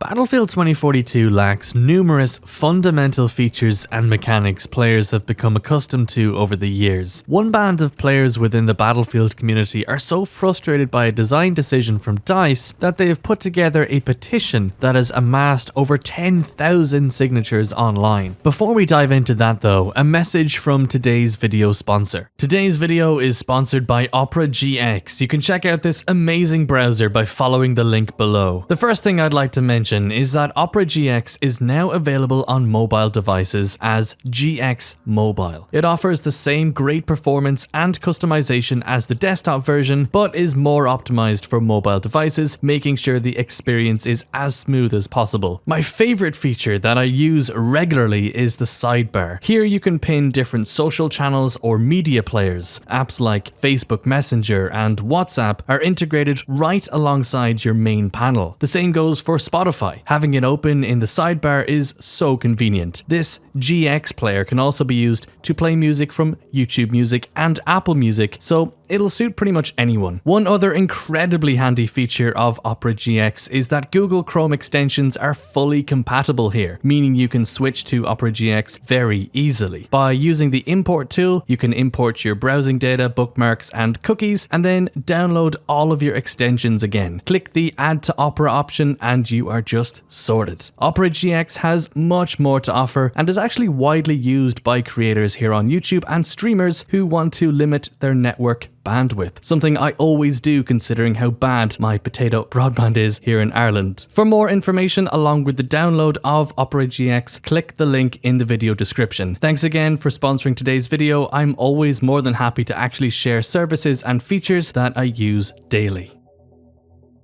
Battlefield 2042 lacks numerous fundamental features and mechanics players have become accustomed to over the years. One band of players within the Battlefield community are so frustrated by a design decision from DICE that they have put together a petition that has amassed over 10,000 signatures online. Before we dive into that though, a message from today's video sponsor. Today's video is sponsored by Opera GX. You can check out this amazing browser by following the link below. The first thing I'd like to mention is that Opera GX is now available on mobile devices as GX Mobile. It offers the same great performance and customization as the desktop version, but is more optimized for mobile devices, making sure the experience is as smooth as possible. My favorite feature that I use regularly is the sidebar. Here you can pin different social channels or media players. Apps like Facebook Messenger and WhatsApp are integrated right alongside your main panel. The same goes for Spotify. Having it open in the sidebar is so convenient. This GX player can also be used to play music from YouTube Music and Apple Music, so it'll suit pretty much anyone. One other incredibly handy feature of Opera GX is that Google Chrome extensions are fully compatible here, meaning you can switch to Opera GX very easily. By using the import tool, you can import your browsing data, bookmarks, and cookies, and then download all of your extensions again. Click the Add to Opera option and you are just sorted. Opera GX has much more to offer and is actually widely used by creators here on YouTube and streamers who want to limit their network bandwidth, something I always do considering how bad my potato broadband is here in Ireland. For more information along with the download of Opera GX, click the link in the video description. Thanks again for sponsoring today's video. I'm always more than happy to actually share services and features that I use daily.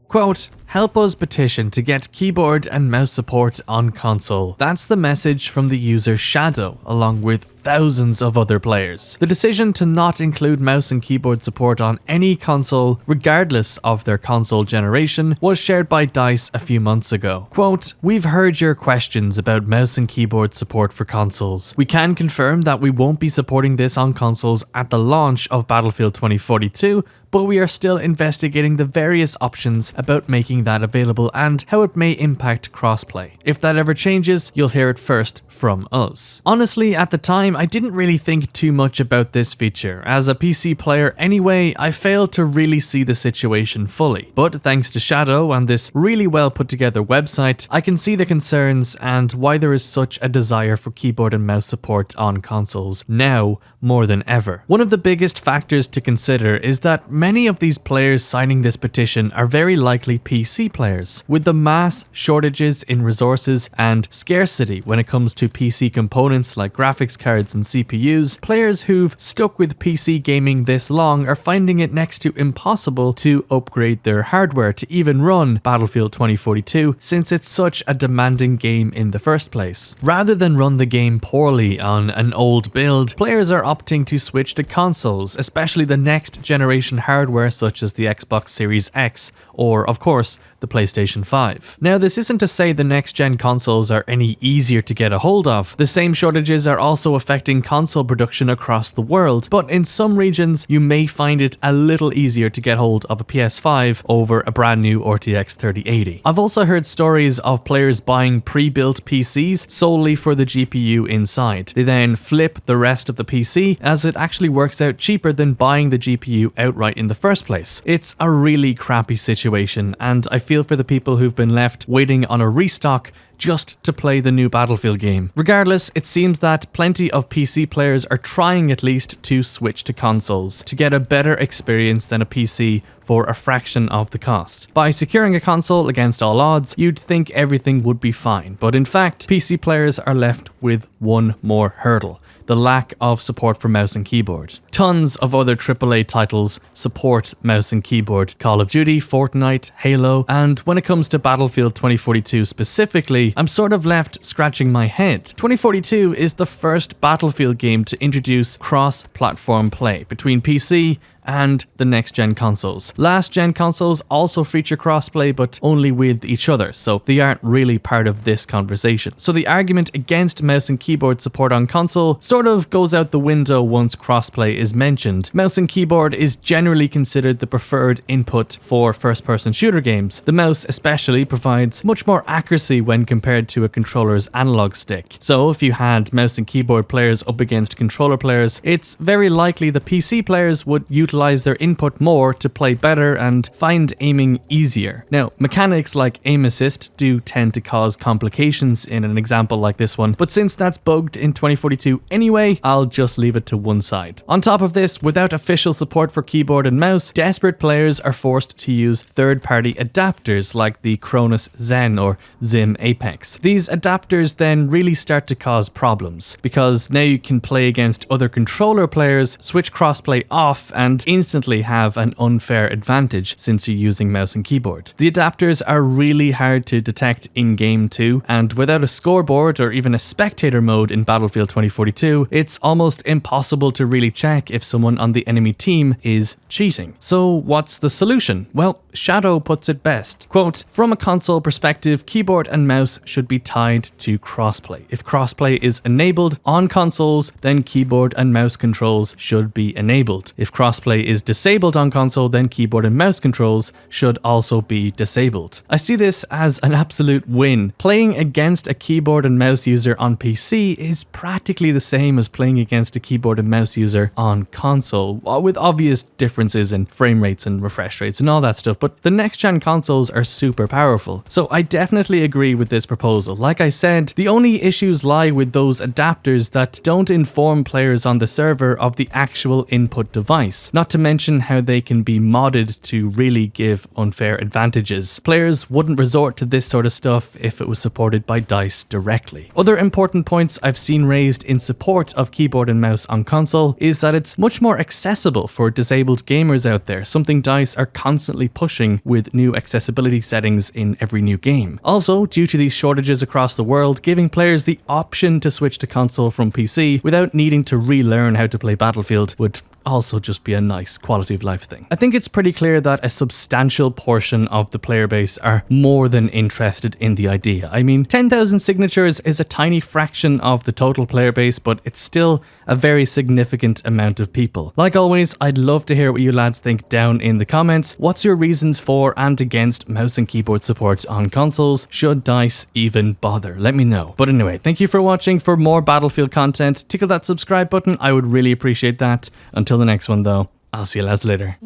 Quote, help us petition to get keyboard and mouse support on console. That's the message from the user Shadow, along with thousands of other players. The decision to not include mouse and keyboard support on any console, regardless of their console generation, was shared by DICE a few months ago. Quote, we've heard your questions about mouse and keyboard support for consoles. We can confirm that we won't be supporting this on consoles at the launch of Battlefield 2042, but we are still investigating the various options about making that available and how it may impact crossplay. If that ever changes, you'll hear it first from us. Honestly, at the time, I didn't really think too much about this feature. As a PC player anyway, I failed to really see the situation fully. But thanks to Shadow and this really well put together website, I can see the concerns and why there is such a desire for keyboard and mouse support on consoles now more than ever. One of the biggest factors to consider is that many of these players signing this petition are very likely PC players. With the mass shortages in resources and scarcity when it comes to PC components like graphics cards and CPUs, players who've stuck with PC gaming this long are finding it next to impossible to upgrade their hardware to even run Battlefield 2042 since it's such a demanding game in the first place. Rather than run the game poorly on an old build, players are opting to switch to consoles, especially the next generation hardware such as the Xbox Series X or, of course, the PlayStation 5. Now, this isn't to say the next-gen consoles are any easier to get a hold of. The same shortages are also affecting console production across the world, but in some regions, you may find it a little easier to get hold of a PS5 over a brand new RTX 3080. I've also heard stories of players buying pre-built PCs solely for the GPU inside. They then flip the rest of the PC as it actually works out cheaper than buying the GPU outright in the first place. It's a really crappy situation, and I feel for the people who've been left waiting on a restock just to play the new Battlefield game. Regardless, it seems that plenty of PC players are trying at least to switch to consoles to get a better experience than a PC for a fraction of the cost. By securing a console against all odds, you'd think everything would be fine, but in fact, PC players are left with one more hurdle: the lack of support for mouse and keyboard. Tons of other AAA titles support mouse and keyboard: Call of Duty, Fortnite, Halo, and when it comes to Battlefield 2042 specifically, I'm sort of left scratching my head. 2042 is the first Battlefield game to introduce cross-platform play between PC and the next gen consoles. Last gen consoles also feature crossplay, but only with each other, so they aren't really part of this conversation. So the argument against mouse and keyboard support on console sort of goes out the window once crossplay is mentioned. Mouse and keyboard is generally considered the preferred input for first-person shooter games. The mouse especially provides much more accuracy when compared to a controller's analog stick. So if you had mouse and keyboard players up against controller players, it's very likely the PC players would utilize their input more to play better and find aiming easier. Now, mechanics like aim assist do tend to cause complications in an example like this one, but since that's bugged in 2042 anyway, I'll just leave it to one side. On top of this, without official support for keyboard and mouse, desperate players are forced to use third-party adapters like the Cronus Zen or Zim Apex. These adapters then really start to cause problems, because now you can play against other controller players, switch crossplay off, and instantly have an unfair advantage since you're using mouse and keyboard. The adapters are really hard to detect in-game too, and without a scoreboard or even a spectator mode in Battlefield 2042, it's almost impossible to really check if someone on the enemy team is cheating. So what's the solution? Well, Shadow puts it best. Quote, "From a console perspective, keyboard and mouse should be tied to crossplay. If crossplay is enabled on consoles, then keyboard and mouse controls should be enabled. If crossplay is disabled on console, then keyboard and mouse controls should also be disabled." I see this as an absolute win. Playing against a keyboard and mouse user on PC is practically the same as playing against a keyboard and mouse user on console, with obvious differences in frame rates and refresh rates and all that stuff, but the next gen consoles are super powerful. So I definitely agree with this proposal. Like I said, the only issues lie with those adapters that don't inform players on the server of the actual input device, not to mention how they can be modded to really give unfair advantages. Players wouldn't resort to this sort of stuff if it was supported by DICE directly. Other important points I've seen raised in support of keyboard and mouse on console is that it's much more accessible for disabled gamers out there, something DICE are constantly pushing with new accessibility settings in every new game. Also, due to these shortages across the world, giving players the option to switch to console from PC without needing to relearn how to play Battlefield would also just be a nice quality of life thing. I think it's pretty clear that a substantial portion of the player base are more than interested in the idea. I mean, 10,000 signatures is a tiny fraction of the total player base, but it's still a very significant amount of people. Like always, I'd love to hear what you lads think down in the comments. What's your reasons for and against mouse and keyboard support on consoles? Should DICE even bother? Let me know. But anyway, thank you for watching. For more Battlefield content, tickle that subscribe button. I would really appreciate that. Until the next one though, I'll see you lads later.